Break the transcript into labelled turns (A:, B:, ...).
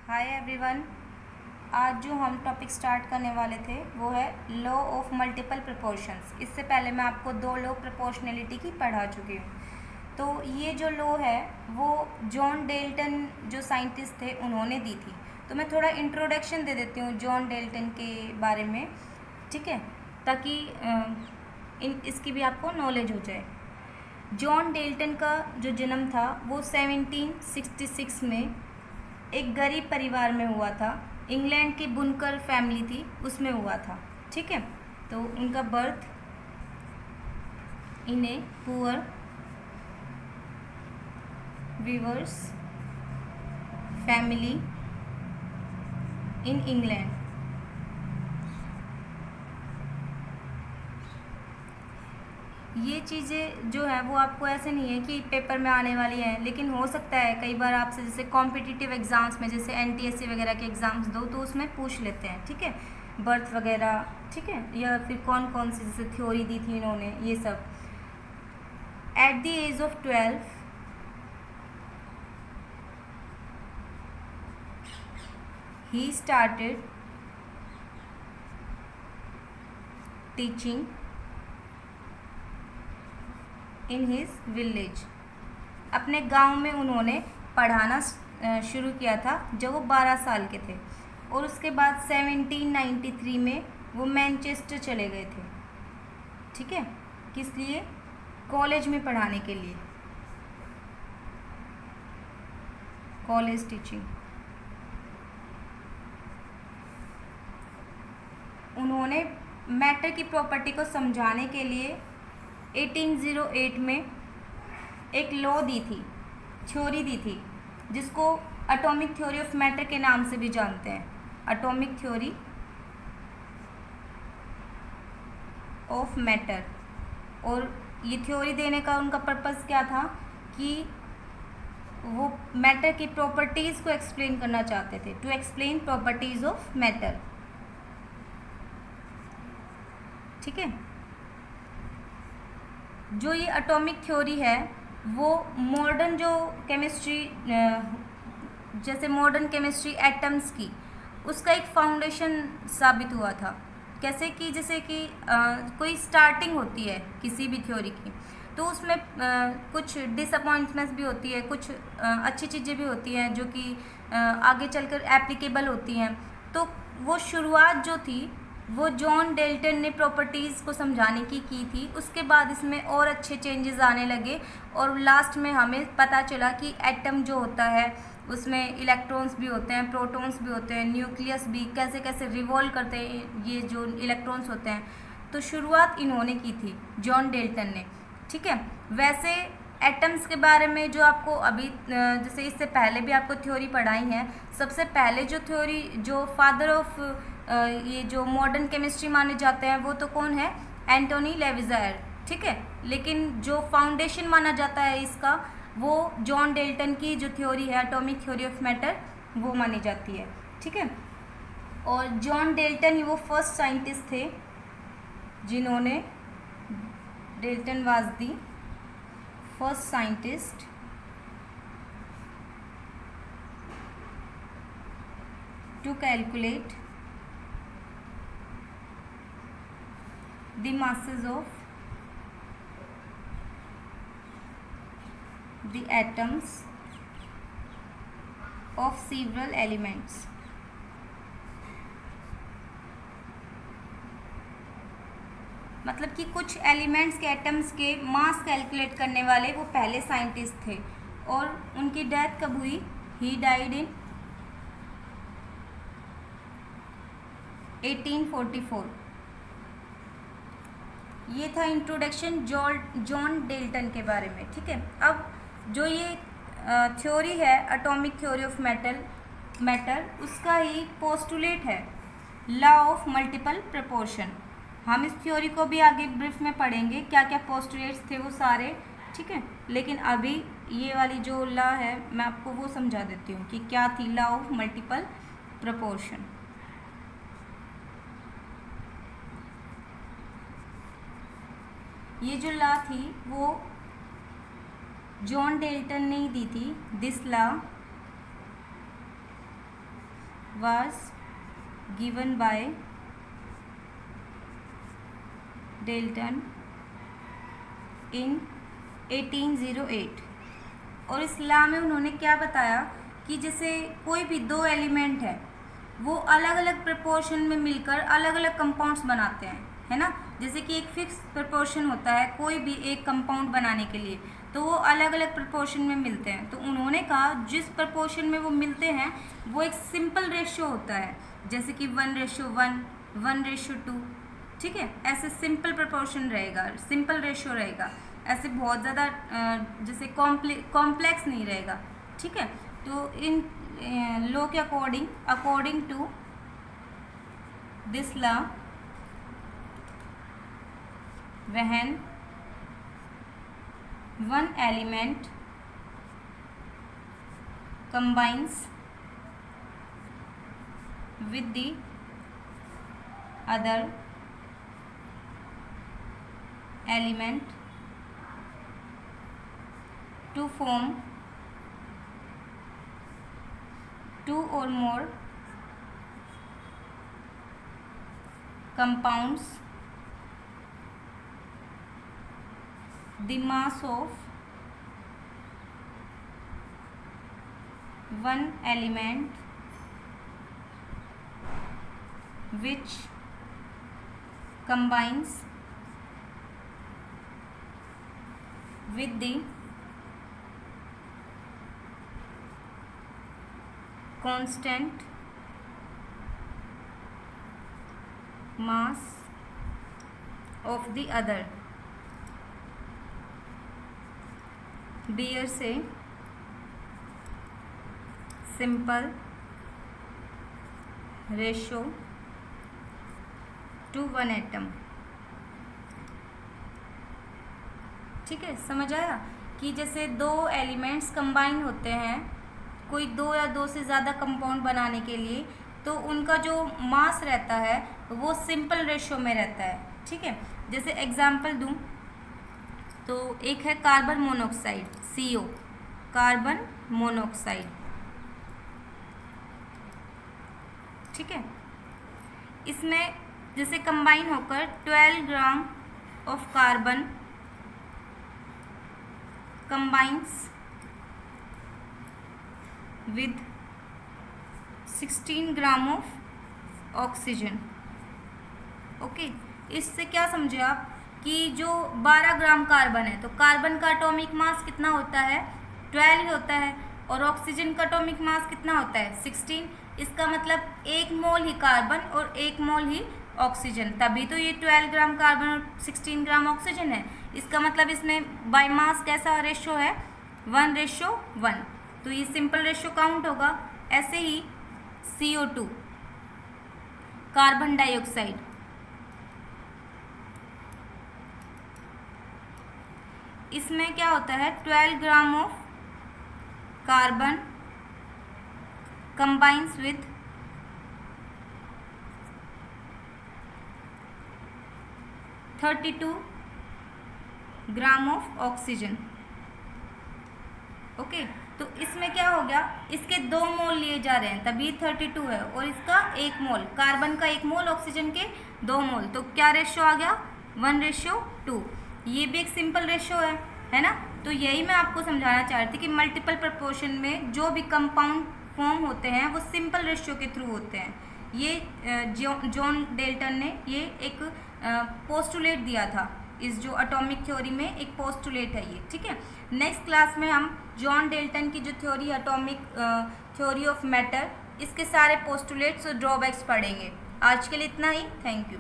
A: Hi everyone. आज जो हम टॉपिक स्टार्ट करने वाले थे वो है लॉ ऑफ मल्टीपल प्रोपोर्शंस। इससे पहले मैं आपको दो लॉ प्रोपोर्शनलिटी की पढ़ा चुकी हूँ। तो ये जो लॉ है वो जॉन डेल्टन जो साइंटिस्ट थे उन्होंने दी थी। तो मैं थोड़ा इंट्रोडक्शन दे देती हूँ जॉन डेल्टन के बारे में, ठीक है, ताकि इसकी भी आपको नॉलेज हो जाए। जॉन डेल्टन का जो जन्म था वो 1766 में एक गरीब परिवार में हुआ था। इंग्लैंड की बुनकर फैमिली थी उसमें हुआ था, ठीक है। तो उनका birth in a poor weavers family in England. ये चीज़ें जो है वो आपको ऐसे नहीं है कि पेपर में आने वाली हैं, लेकिन हो सकता है कई बार आपसे जैसे कॉम्पिटिटिव एग्ज़ाम्स में जैसे एनटीएससी वगैरह के एग्ज़ाम्स दो तो उसमें पूछ लेते हैं, ठीक है, बर्थ वगैरह, ठीक है, या फिर कौन कौन सी जैसे थ्योरी दी थी इन्होंने, ये सब। एट द एज ऑफ 12 ही started teaching in his village. अपने गांव में उन्होंने पढ़ाना शुरू किया था जब वो 12 साल के थे, और उसके बाद 1793 में वो मैनचेस्टर चले गए थे, ठीक है, किस लिए? कॉलेज में पढ़ाने के लिए, कॉलेज टीचिंग। उन्होंने मैटर की प्रॉपर्टी को समझाने के लिए 1808 में एक लॉ दी थी, थ्योरी दी थी, जिसको एटॉमिक थ्योरी ऑफ मैटर के नाम से भी जानते हैं। Atomic theory of matter. और ये थ्योरी देने का उनका पर्पस क्या था कि वो मैटर की प्रॉपर्टीज़ को एक्सप्लेन करना चाहते थे, to explain properties of matter, ठीक है। जो ये एटॉमिक थ्योरी है वो मॉडर्न जो केमिस्ट्री, जैसे मॉडर्न केमिस्ट्री एटम्स की, उसका एक फाउंडेशन साबित हुआ था। कैसे कि जैसे कि कोई स्टार्टिंग होती है किसी भी थ्योरी की, तो उसमें कुछ डिसअपॉइंटमेंट्स भी होती है, कुछ अच्छी चीज़ें भी होती हैं जो कि आगे चलकर एप्लीकेबल होती हैं। तो वो शुरुआत जो थी वो जॉन डेल्टन ने प्रॉपर्टीज़ को समझाने की थी। उसके बाद इसमें और अच्छे चेंजेस आने लगे, और लास्ट में हमें पता चला कि एटम जो होता है उसमें इलेक्ट्रॉन्स भी होते हैं, प्रोटॉन्स भी होते हैं, न्यूक्लियस भी कैसे कैसे रिवॉल्व करते हैं ये जो इलेक्ट्रॉन्स होते हैं। तो शुरुआत इन्होंने की थी, जॉन डेल्टन ने, ठीक है। वैसे एटम्स के बारे में जो आपको अभी जैसे इससे पहले भी आपको थ्योरी पढ़ाई है, सबसे पहले जो थ्योरी, जो फादर ऑफ ये जो मॉडर्न केमिस्ट्री माने जाते हैं वो तो कौन है? एंटोनी लेविज़ायर, ठीक है। लेकिन जो फाउंडेशन माना जाता है इसका वो जॉन डेल्टन की जो थ्योरी है एटॉमिक थ्योरी ऑफ मैटर, वो मानी जाती है, ठीक है। और जॉन डेल्टन ही वो फर्स्ट साइंटिस्ट थे जिन्होंने, Dalton was the first scientist to calculate the masses of the atoms of several elements। मतलब कि कुछ एलिमेंट्स के एटम्स के मास कैलकुलेट करने वाले वो पहले साइंटिस्ट थे। और उनकी डेथ कब हुई? He died in 1844। ये था इंट्रोडक्शन जॉन डेल्टन के बारे में, ठीक है। अब जो ये थ्योरी है एटॉमिक थ्योरी ऑफ मैटर, उसका ही पोस्टुलेट है लॉ ऑफ मल्टीपल प्रोपोर्शन। हम इस थ्योरी को भी आगे ब्रीफ में पढ़ेंगे, क्या क्या पोस्टुलेट्स थे वो सारे, ठीक है। लेकिन अभी ये वाली जो लॉ है मैं आपको वो समझा देती हूँ कि क्या थी लॉ ऑफ मल्टीपल प्रोपोर्शन। ये जो लॉ थी वो जॉन डेल्टन ने ही दी थी। This law was given by Dalton in 1808। और इस लॉ में उन्होंने क्या बताया कि जैसे कोई भी दो एलिमेंट है वो अलग अलग प्रपोर्शन में मिलकर अलग अलग कंपाउंड्स बनाते हैं, है ना। जैसे कि एक फिक्स प्रपोर्शन होता है कोई भी एक कंपाउंड बनाने के लिए, तो वो अलग अलग प्रपोर्शन में मिलते हैं। तो उन्होंने कहा जिस प्रपोर्शन में वो मिलते हैं वो एक सिंपल रेशियो होता है, जैसे कि 1:1, 1:2, ठीक है। ऐसे सिंपल प्रपोर्शन रहेगा, सिंपल रेशियो रहेगा, ऐसे बहुत ज़्यादा जैसे कॉम्प्लेक्स नहीं रहेगा, ठीक है। तो इन लॉ के according to this law, when one element combines with the other element to form two or more compounds, the mass of one element which combines with the constant mass of the other bears a simple ratio to one atom। ठीक है, समझ आया कि जैसे दो elements combine होते हैं कोई दो या दो से ज़्यादा कंपाउंड बनाने के लिए, तो उनका जो मास रहता है वो सिंपल रेशियो में रहता है, ठीक है। जैसे एग्जांपल दूं तो एक है carbon monoxide, CO, carbon monoxide, ठीक है। इसमें जैसे कंबाइन होकर 12 gram of carbon combines with 16 gram of oxygen. Okay, इससे क्या समझे आप कि जो 12 ग्राम कार्बन है तो कार्बन का एटॉमिक मास कितना होता है, 12 ही होता है, और ऑक्सीजन का एटॉमिक मास कितना होता है, 16। इसका मतलब 1 मोल ही कार्बन और 1 मोल ही ऑक्सीजन, तभी तो ये 12 ग्राम कार्बन और 16 ग्राम ऑक्सीजन है। इसका मतलब इसमें बाय मास कैसा रेशियो है, 1:1, तो ये सिंपल रेशियो काउंट होगा। ऐसे ही CO2, कार्बन डाइऑक्साइड, इसमें क्या होता है 12 gram of carbon combines with 32 gram of oxygen. Okay, तो इसमें क्या हो गया, इसके 2 मोल लिए जा रहे हैं तभी 32 है, और इसका 1 मोल, कार्बन का 1 मोल, ऑक्सीजन के 2 मोल, तो क्या रेशियो आ गया, 1:2। ये भी एक सिंपल रेशियो है ना। तो यही मैं आपको समझाना चाह रही थी कि मल्टीपल प्रपोर्शन में जो भी कंपाउंड फॉर्म होते हैं वो सिंपल रेशियो के थ्रू होते हैं। ये जॉन डेल्टन ने ये एक पोस्टुलेट दिया था, इस जो एटॉमिक थ्योरी में एक पोस्टुलेट है ये, ठीक है। नेक्स्ट क्लास में हम जॉन डेल्टन की जो theory, atomic theory of matter, इसके सारे पोस्टुलेट्स और ड्रॉबैक्स पढ़ेंगे। आज के लिए इतना ही, थैंक यू।